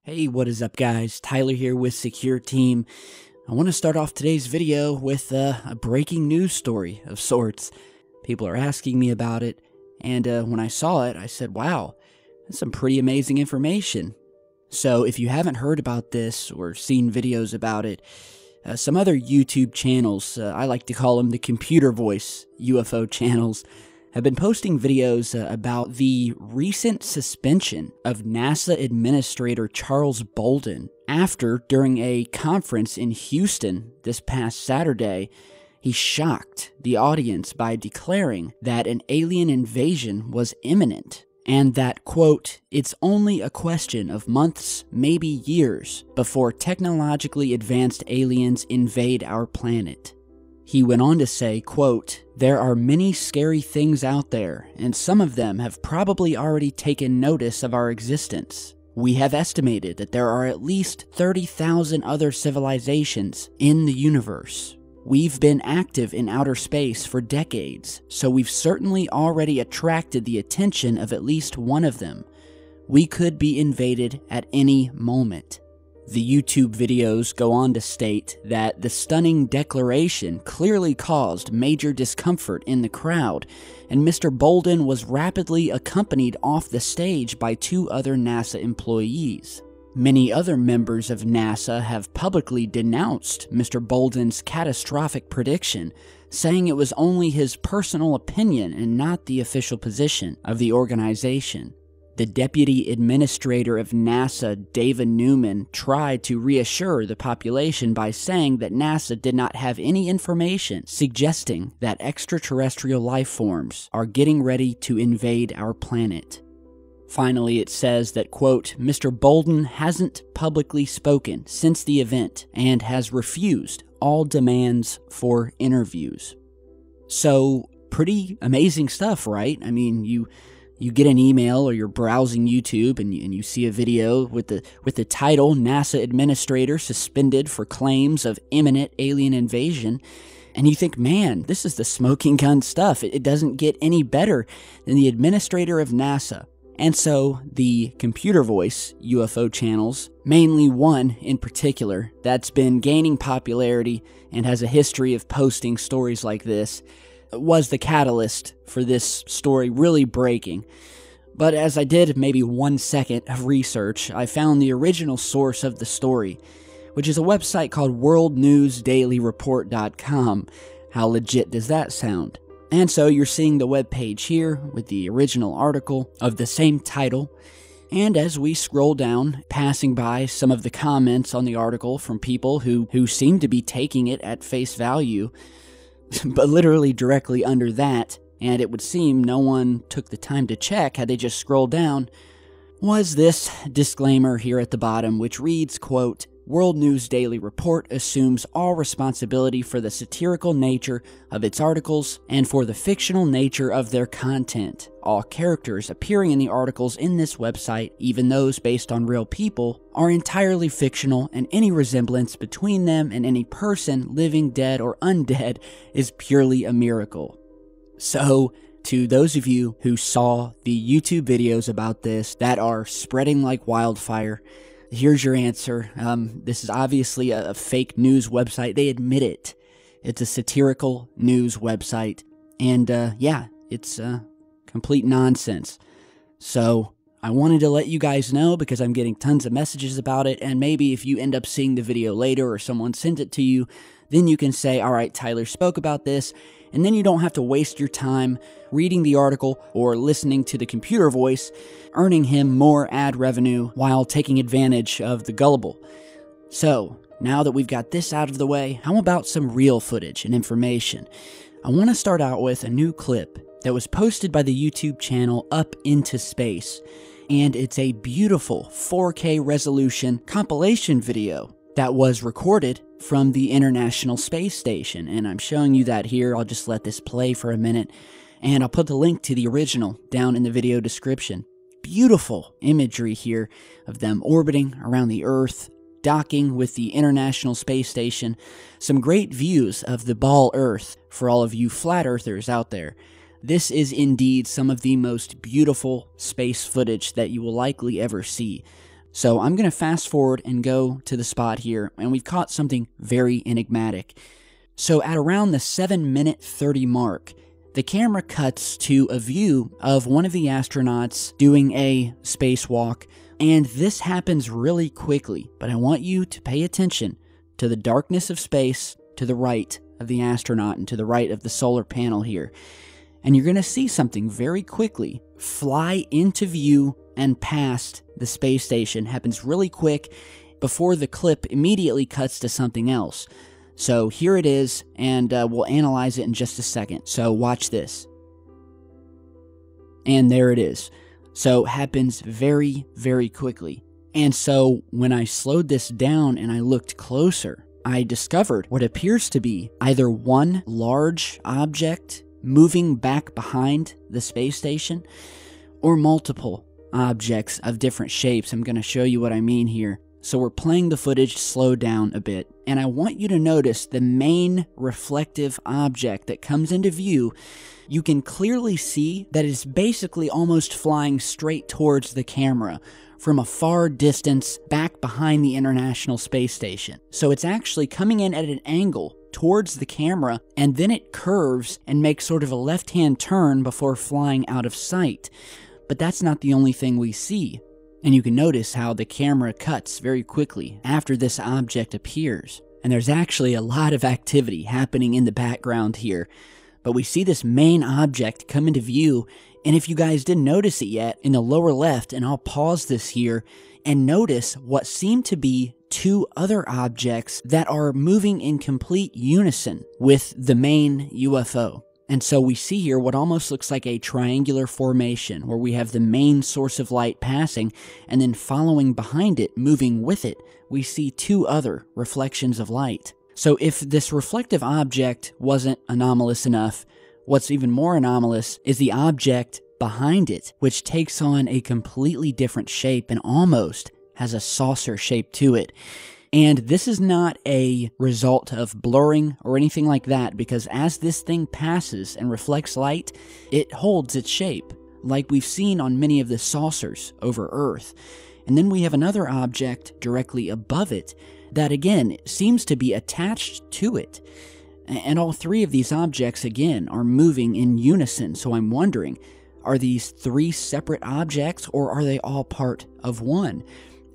Hey, what is up guys? Tyler here with Secure Team. I want to start off today's video with a breaking news story of sorts. People are asking me about it, and when I saw it, I said, wow, that's some pretty amazing information. So if you haven't heard about this or seen videos about it, some other YouTube channels, I like to call them the computer voice UFO channels, have been posting videos about the recent suspension of NASA Administrator Charles Bolden after, during a conference in Houston this past Saturday, he shocked the audience by declaring that an alien invasion was imminent and that, quote, it's only a question of months, maybe years, before technologically advanced aliens invade our planet. He went on to say, quote, there are many scary things out there, and some of them have probably already taken notice of our existence. We have estimated that there are at least 30,000 other civilizations in the universe. We've been active in outer space for decades, so we've certainly already attracted the attention of at least one of them. We could be invaded at any moment. The YouTube videos go on to state that the stunning declaration clearly caused major discomfort in the crowd, and Mr. Bolden was rapidly accompanied off the stage by two other NASA employees. Many other members of NASA have publicly denounced Mr. Bolden's catastrophic prediction, saying it was only his personal opinion and not the official position of the organization. The Deputy Administrator of NASA, David Newman, tried to reassure the population by saying that NASA did not have any information suggesting that extraterrestrial life forms are getting ready to invade our planet. Finally, it says that, quote, Mr. Bolden hasn't publicly spoken since the event and has refused all demands for interviews. So, pretty amazing stuff, right? I mean, you get an email or you're browsing YouTube and you see a video with the title NASA Administrator Suspended for Claims of Imminent Alien Invasion, and you think, man, this is the smoking gun stuff. It doesn't get any better than the Administrator of NASA. And so the computer voice UFO channels, mainly one in particular that's been gaining popularity and has a history of posting stories like this, was the catalyst for this story really breaking. But as I did maybe 1 second of research, I found the original source of the story, which is a website called worldnewsdailyreport.com. How legit does that sound? And so you're seeing the webpage here with the original article of the same title. And as we scroll down, passing by some of the comments on the article from people who seem to be taking it at face value, but literally directly under that, and it would seem no one took the time to check had they just scrolled down, was this disclaimer here at the bottom, which reads, quote, World News Daily Report assumes all responsibility for the satirical nature of its articles and for the fictional nature of their content. All characters appearing in the articles in this website, even those based on real people, are entirely fictional, and any resemblance between them and any person, living, dead, or undead, is purely a miracle. So, to those of you who saw the YouTube videos about this that are spreading like wildfire, here's your answer. This is obviously a fake news website. They admit it. It's a satirical news website. And yeah, it's complete nonsense. So I wanted to let you guys know because I'm getting tons of messages about it. And maybe if you end up seeing the video later or someone sent it to you, then you can say, all right, Tyler spoke about this. And then you don't have to waste your time reading the article or listening to the computer voice, earning him more ad revenue while taking advantage of the gullible. So, now that we've got this out of the way, how about some real footage and information? I want to start out with a new clip that was posted by the YouTube channel Up Into Space. And it's a beautiful 4K resolution compilation video that was recorded from the International Space Station. And I'm showing you that here. I'll just let this play for a minute. And I'll put the link to the original down in the video description. Beautiful imagery here of them orbiting around the Earth, docking with the International Space Station. Some great views of the ball Earth for all of you flat earthers out there. This is indeed some of the most beautiful space footage that you will likely ever see. So I'm going to fast forward and go to the spot here, and we've caught something very enigmatic. So at around the 7-minute 30 mark, the camera cuts to a view of one of the astronauts doing a spacewalk, and this happens really quickly, but I want you to pay attention to the darkness of space to the right of the astronaut and to the right of the solar panel here. And you're going to see something very quickly fly into view and past the space station. Happens really quick before the clip immediately cuts to something else. So here it is, and we'll analyze it in just a second. So watch this. And there it is. So happens very, very quickly. And so when I slowed this down and I looked closer, I discovered what appears to be either one large object moving back behind the space station, or multiple objects of different shapes. I'm going to show you what I mean here. So we're playing the footage slowed down a bit, and I want you to notice the main reflective object that comes into view. You can clearly see that it's basically almost flying straight towards the camera from a far distance back behind the International Space Station. So it's actually coming in at an angle towards the camera, and then it curves and makes sort of a left-hand turn before flying out of sight. But that's not the only thing we see. And you can notice how the camera cuts very quickly after this object appears. And there's actually a lot of activity happening in the background here. But we see this main object come into view, and if you guys didn't notice it yet, in the lower left, and I'll pause this here, and notice what seem to be two other objects that are moving in complete unison with the main UFO. And so we see here what almost looks like a triangular formation where we have the main source of light passing, and then following behind it, moving with it, we see two other reflections of light. So if this reflective object wasn't anomalous enough, what's even more anomalous is the object behind it, which takes on a completely different shape and almost has a saucer shape to it. And this is not a result of blurring or anything like that, because as this thing passes and reflects light, it holds its shape, like we've seen on many of the saucers over Earth. And then we have another object directly above it that again seems to be attached to it. And all three of these objects again are moving in unison, so I'm wondering, are these three separate objects or are they all part of one?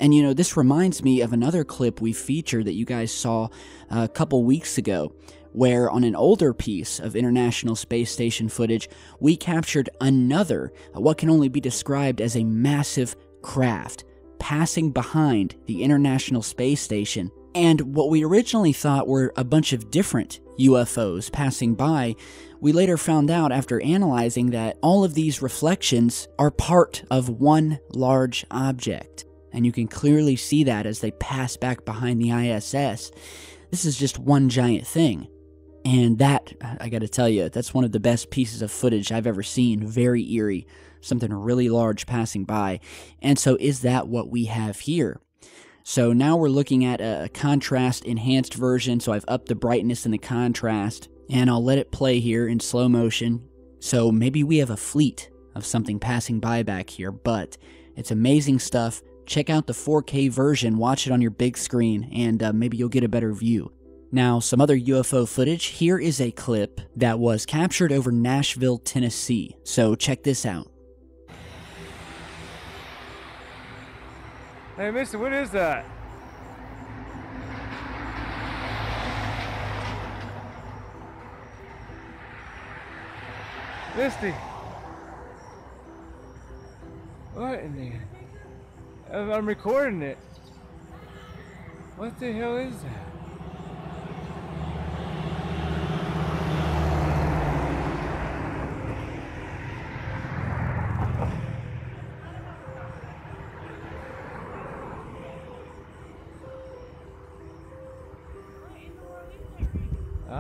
And you know, this reminds me of another clip we featured that you guys saw a couple weeks ago, where on an older piece of International Space Station footage, we captured another, what can only be described as a massive craft, passing behind the International Space Station. And what we originally thought were a bunch of different UFOs passing by, we later found out after analyzing that all of these reflections are part of one large object. And you can clearly see that as they pass back behind the ISS. This is just one giant thing. And that, I gotta tell you, that's one of the best pieces of footage I've ever seen. Very eerie. Something really large passing by. And so is that what we have here? So now we're looking at a contrast enhanced version. So I've upped the brightness and the contrast. And I'll let it play here in slow motion. So maybe we have a fleet of something passing by back here. But it's amazing stuff. Check out the 4K version, watch it on your big screen, and maybe you'll get a better view. Now, some other UFO footage. Here is a clip that was captured over Nashville, Tennessee. So check this out. Hey, mister, what is that? Misty. What in there? I'm recording it. What the hell is that?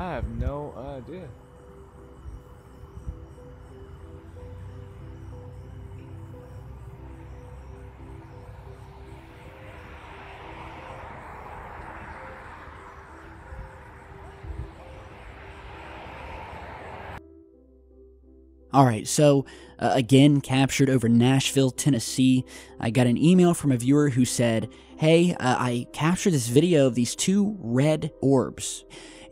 I have no idea. Alright, so again, captured over Nashville, Tennessee. I got an email from a viewer who said, hey, I captured this video of these two red orbs,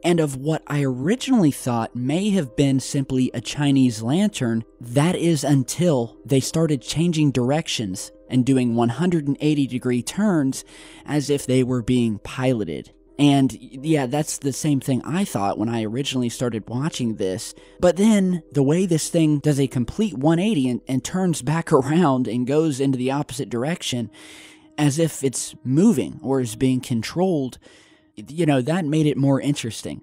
and of what I originally thought may have been simply a Chinese lantern. That is until they started changing directions and doing 180-degree turns as if they were being piloted. And yeah, that's the same thing I thought when I originally started watching this. But then the way this thing does a complete 180 and turns back around and goes into the opposite direction as if it's moving or is being controlled, you know, that made it more interesting.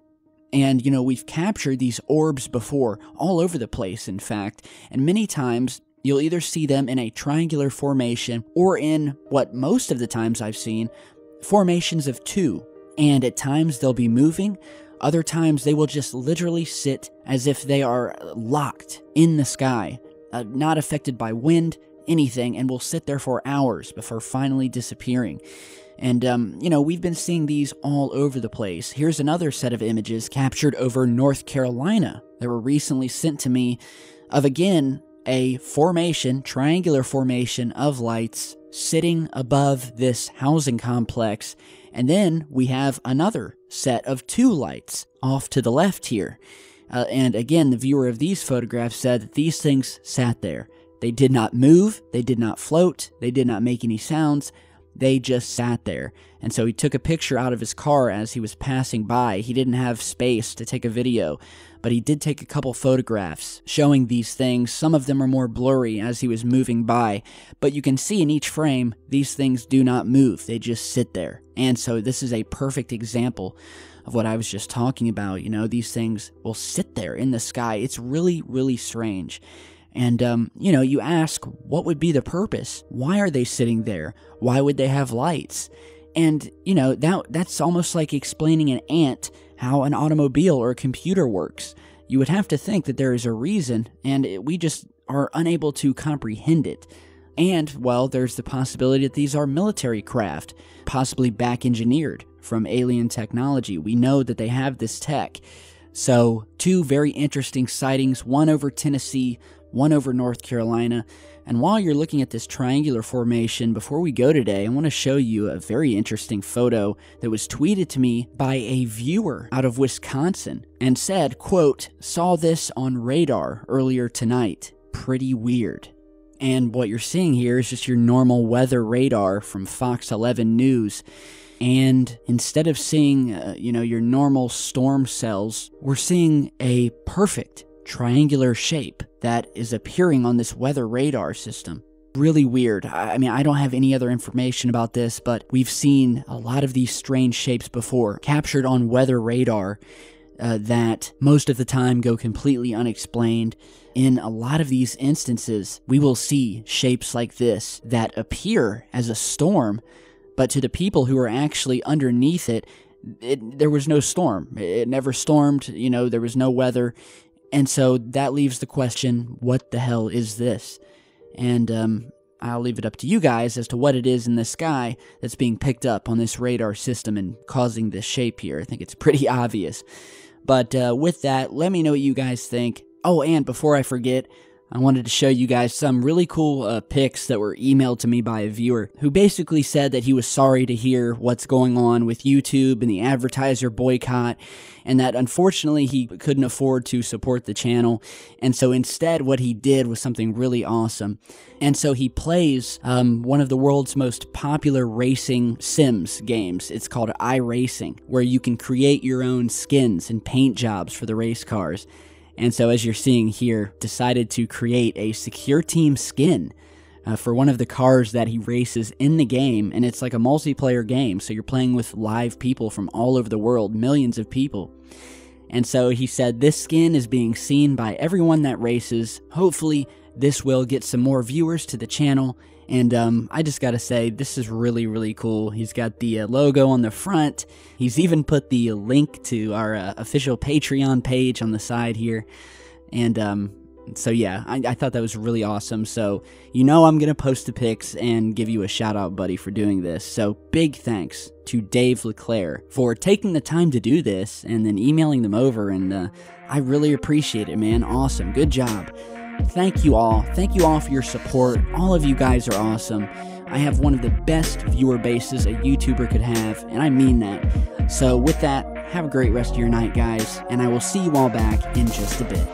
And, you know, we've captured these orbs before, all over the place, in fact, and many times you'll either see them in a triangular formation or in what most of the times I've seen, formations of two. And at times they'll be moving, other times they will just literally sit as if they are locked in the sky, not affected by wind, anything, and will sit there for hours before finally disappearing. And, you know, we've been seeing these all over the place. Here's another set of images captured over North Carolina that were recently sent to me of, again, a formation, triangular formation of lights sitting above this housing complex. And then we have another set of two lights off to the left here. And again, the viewer of these photographs said that these things sat there. They did not move, they did not float, they did not make any sounds, they just sat there. And so he took a picture out of his car as he was passing by. He didn't have space to take a video, but he did take a couple photographs showing these things. Some of them are more blurry as he was moving by, but you can see in each frame, these things do not move, they just sit there. And so this is a perfect example of what I was just talking about. You know, these things will sit there in the sky. It's really, really strange. And, you know, you ask, what would be the purpose? Why are they sitting there? Why would they have lights? And, you know, that's almost like explaining an ant how an automobile or a computer works. You would have to think that there is a reason, and we just are unable to comprehend it. And, well, there's the possibility that these are military craft, possibly back-engineered from alien technology. We know that they have this tech. So, two very interesting sightings, one over Tennessee, one over North Carolina. And while you're looking at this triangular formation, before we go today, I want to show you a very interesting photo that was tweeted to me by a viewer out of Wisconsin and said, quote, "Saw this on radar earlier tonight. Pretty weird." And what you're seeing here is just your normal weather radar from Fox 11 News. And instead of seeing, you know, your normal storm cells, we're seeing a perfect triangular shape that is appearing on this weather radar system. Really weird. I mean, I don't have any other information about this, but we've seen a lot of these strange shapes before, captured on weather radar, that most of the time go completely unexplained. In a lot of these instances, we will see shapes like this that appear as a storm, but to the people who are actually underneath it, there was no storm. It never stormed, you know, there was no weather. And so that leaves the question, what the hell is this? And I'll leave it up to you guys as to what it is in the sky that's being picked up on this radar system and causing this shape here. I think it's pretty obvious. But with that, let me know what you guys think. Oh, and before I forget, I wanted to show you guys some really cool pics that were emailed to me by a viewer who basically said that he was sorry to hear what's going on with YouTube and the advertiser boycott, and that unfortunately he couldn't afford to support the channel, and so instead what he did was something really awesome. And so he plays one of the world's most popular racing Sims games. It's called iRacing, where you can create your own skins and paint jobs for the race cars. And so, as you're seeing here, decided to create a SecureTeam skin for one of the cars that he races in the game, and it's like a multiplayer game, so you're playing with live people from all over the world, millions of people. And so he said this skin is being seen by everyone that races, hopefully This will get some more viewers to the channel, and I just gotta say, this is really, really cool. He's got the logo on the front. He's even put the link to our official Patreon page on the side here, and so yeah, I thought that was really awesome. So you know I'm going to post the pics and give you a shout out, buddy, for doing this. So big thanks to Dave LeClaire for taking the time to do this and then emailing them over, and I really appreciate it, man. Awesome. Good job. Thank you all. Thank you all for your support. All of you guys are awesome. I have one of the best viewer bases a YouTuber could have, and I mean that. So with that, have a great rest of your night, guys, and I will see you all back in just a bit.